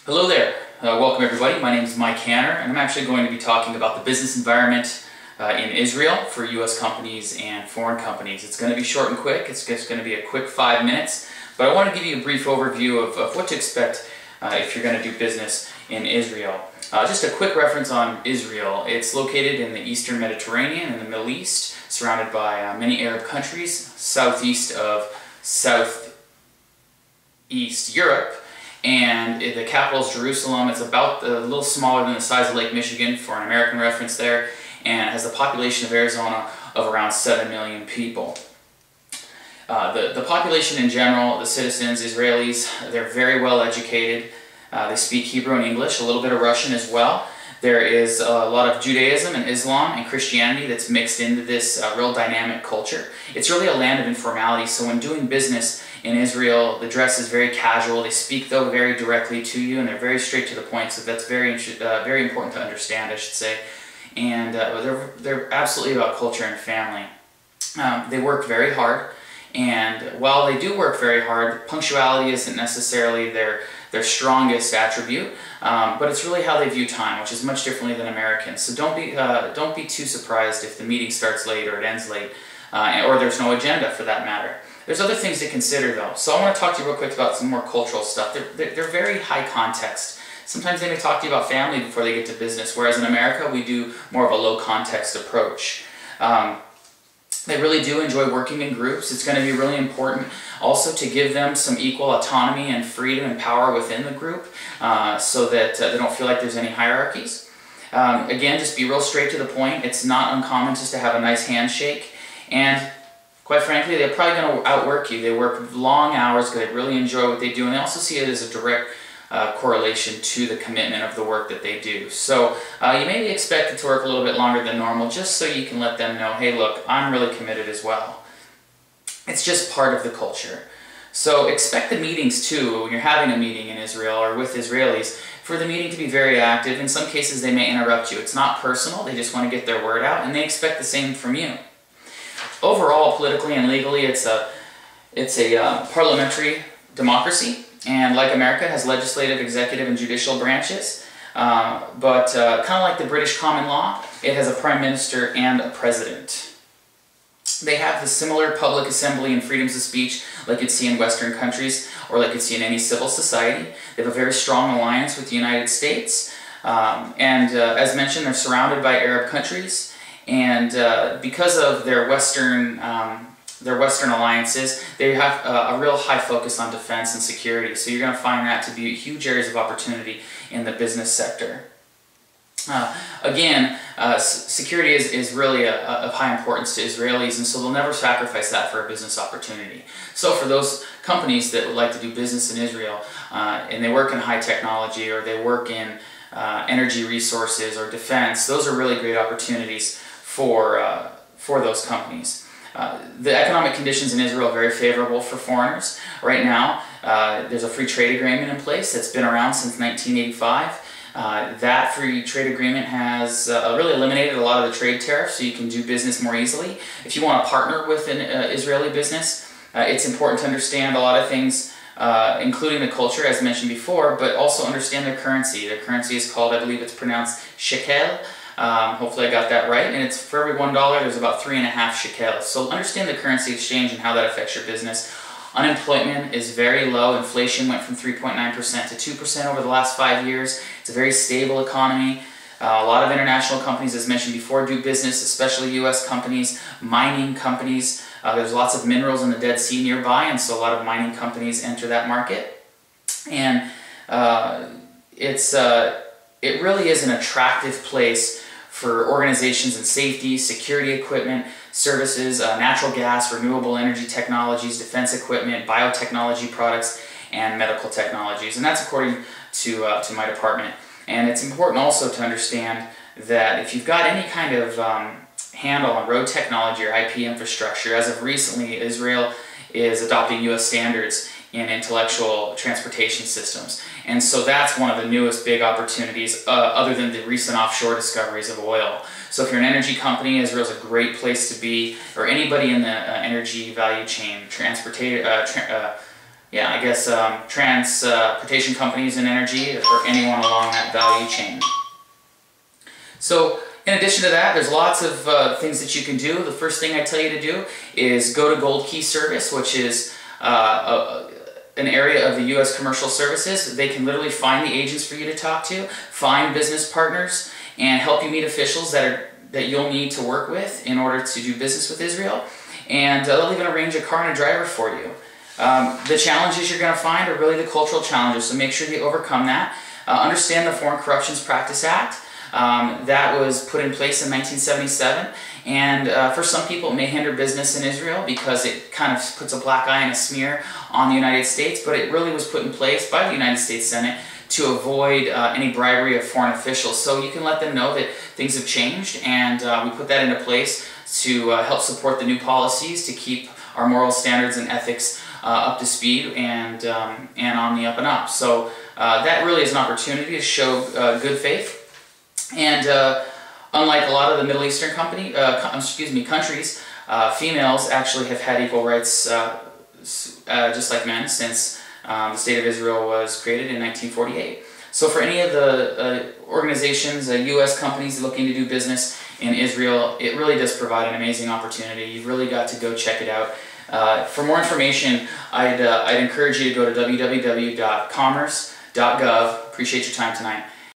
Hello there. Welcome everybody. My name is Mike Hanner and I'm actually going to be talking about the business environment in Israel for U.S. companies and foreign companies. It's going to be short and quick. It's just going to be a quick 5 minutes, but I want to give you a brief overview of what to expect if you're going to do business in Israel. Just a quick reference on Israel. It's located in the Eastern Mediterranean in the Middle East, surrounded by many Arab countries, southeast of Southeast Europe. And the capital is Jerusalem. It's about a little smaller than the size of Lake Michigan for an American reference there, and it has a population of Arizona of around 7 million people. The population in general, the citizens, Israelis, they're very well educated. They speak Hebrew and English, a little bit of Russian as well. There is a lot of Judaism and Islam and Christianity that's mixed into this real dynamic culture. It's really a land of informality, so when doing business in Israel, the dress is very casual. They speak, though, very directly to you, and they're very straight to the point, so that's very important to understand, I should say. And they're absolutely about culture and family. They work very hard, and while they do work very hard, punctuality isn't necessarily their strongest attribute, but it's really how they view time, which is much differently than Americans. So don't be too surprised if the meeting starts late or it ends late, or there's no agenda for that matter. There's other things to consider though. So I want to talk to you real quick about some more cultural stuff. They're very high context. Sometimes they may talk to you about family before they get to business, whereas in America we do more of a low context approach. They really do enjoy working in groups. It's going to be really important also to give them some equal autonomy and freedom and power within the group so that they don't feel like there's any hierarchies. Again, just be real straight to the point. It's not uncommon just to have a nice handshake, and quite frankly, they're probably going to outwork you. They work long hours because they really enjoy what they do, and they also see it as a direct correlation to the commitment of the work that they do. So you may be expected to work a little bit longer than normal just so you can let them know, hey look, I'm really committed as well. It's just part of the culture. So expect the meetings too, when you're having a meeting in Israel or with Israelis, for the meeting to be very active. In some cases they may interrupt you. It's not personal, they just want to get their word out, and they expect the same from you. Overall, politically and legally, it's a parliamentary democracy, and like America, it has legislative, executive, and judicial branches. But kind of like the British common law, it has a prime minister and a president. They have the similar public assembly and freedoms of speech like you'd see in Western countries or like you'd see in any civil society. They have a very strong alliance with the United States. As mentioned, they're surrounded by Arab countries. And because of their Western alliances, they have a real high focus on defense and security. So you're going to find that to be huge areas of opportunity in the business sector. Again, security is really of high importance to Israelis, and so they'll never sacrifice that for a business opportunity. So for those companies that would like to do business in Israel, and they work in high technology, or they work in energy resources or defense, those are really great opportunities for those companies. The economic conditions in Israel are very favorable for foreigners. Right now, there's a free trade agreement in place that's been around since 1985. That free trade agreement has really eliminated a lot of the trade tariffs, so you can do business more easily. If you want to partner with an Israeli business, it's important to understand a lot of things, including the culture, as mentioned before, but also understand their currency. Their currency is called, I believe it's pronounced shekel. Hopefully I got that right, and it's for every $1 there's about 3.5 shekels. So understand the currency exchange and how that affects your business. Unemployment is very low. Inflation went from 3.9% to 2% over the last 5 years. It's a very stable economy. A lot of international companies, as mentioned before, do business, especially U.S. companies, mining companies. There's lots of minerals in the Dead Sea nearby, and so a lot of mining companies enter that market. And it really is an attractive place for organizations in safety, security equipment, services, natural gas, renewable energy technologies, defense equipment, biotechnology products, and medical technologies. And that's according to my department. And it's important also to understand that if you've got any kind of handle on road technology or IP infrastructure, as of recently, Israel is adopting U.S. standards in intellectual transportation systems. And so that's one of the newest big opportunities other than the recent offshore discoveries of oil. So if you're an energy company, Israel's a great place to be, or anybody in the energy value chain, yeah, I guess transportation companies and energy, or anyone along that value chain. So in addition to that, there's lots of things that you can do. The first thing I tell you to do is go to Gold Key Service, which is an area of the U.S. Commercial Services. They can literally find the agents for you to talk to, find business partners, and help you meet officials that you'll need to work with in order to do business with Israel. And they'll even arrange a car and a driver for you. The challenges you're going to find are really the cultural challenges, so make sure you overcome that. Understand the Foreign Corruptions Practice Act. That was put in place in 1977, and for some people it may hinder business in Israel because it kind of puts a black eye and a smear on the United States, but it really was put in place by the United States Senate to avoid any bribery of foreign officials. So you can let them know that things have changed, and we put that into place to help support the new policies to keep our moral standards and ethics up to speed and on the up and up. So that really is an opportunity to show good faith. And unlike a lot of the Middle Eastern countries, females actually have had equal rights just like men since the State of Israel was created in 1948. So for any of the organizations, U.S. companies looking to do business in Israel, it really does provide an amazing opportunity. You've really got to go check it out. For more information, I'd encourage you to go to www.commerce.gov. Appreciate your time tonight.